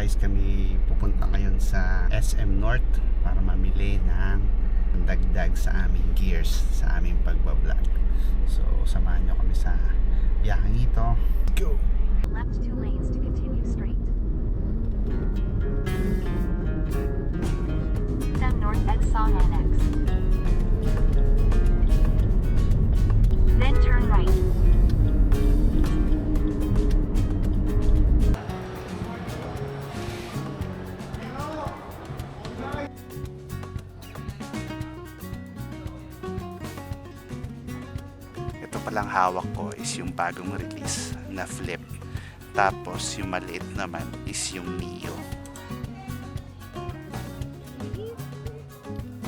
guys, kami pupunta ngayon sa SM North para mamili ng dagdag sa aming gears sa aming pagbablog. So samahan nyo kami sa biyaheng ito. Go! Left 2 lanes to continue straight. Sam North Exxon NX. Then turn right. Ito palang hawak ko is yung bagong release na Flip. Tapos yung maliit naman is yung Neo.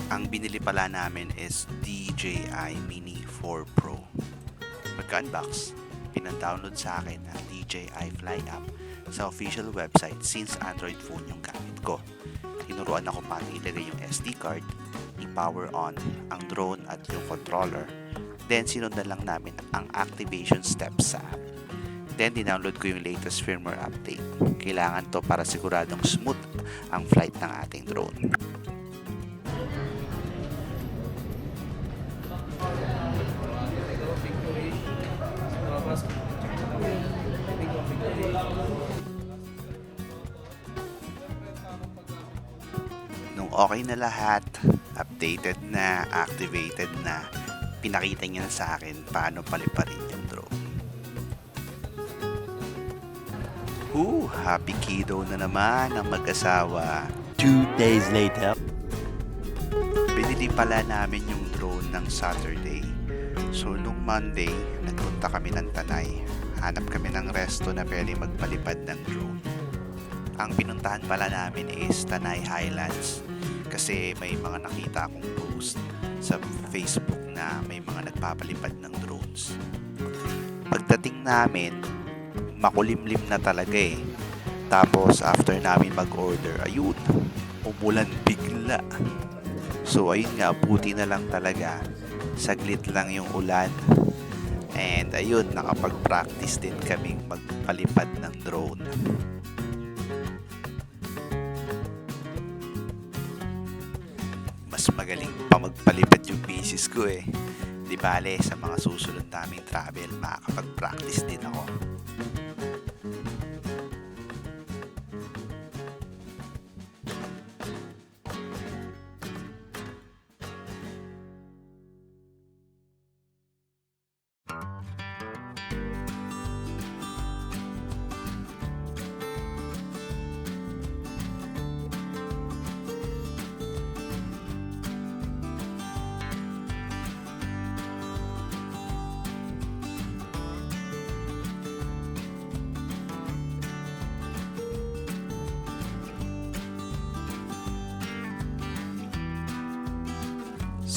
Ang binili pala namin is DJI Mini 4 Pro. Pagka-unbox, pinadownload sa akin ang DJI Fly app sa official website since Android phone yung gamit ko. Tinuruan ako paano ilagay yung SD card, i-power on ang drone at yung controller. Then sinundan lang namin ang activation steps sa app. Then dinownload ko yung latest firmware update. Kailangan to para siguradong smooth ang flight ng ating drone. Nung okay na lahat, updated na, activated na, pinakita niya sa akin paano paliparin yung drone. Happy kiddo na naman ang mag-asawa. 2 days later. Binili pala namin yung drone ng Saturday. So nung Monday, nagpunta kami ng Tanay. Hanap kami ng resto na pwede magpalipad ng drone. Ang pinuntahan pala namin is Tanay Highlands. Kasi may mga nakita akong post sa Facebook na may mga nagpapalipad ng drones. Pagdating namin, makulimlim na talaga eh. Tapos after namin mag-order, ayun, umulan bigla. So ayun nga, buti na lang talaga. Saglit lang yung ulan. And ayun, nakapag-practice din kaming magpalipad ng drone. Mas magaling pa magpalipad yung misis ko eh. Di bale, sa mga susunod naming travel, makakapag-practice din ako.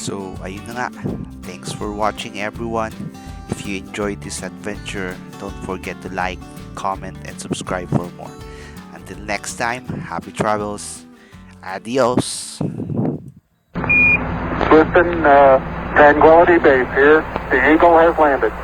So, ayun na nga. Thanks for watching everyone. If you enjoyed this adventure, don't forget to like, comment, and subscribe for more. Until next time, happy travels. Adios. Listen, Tranquility Base here. The Eagle has landed.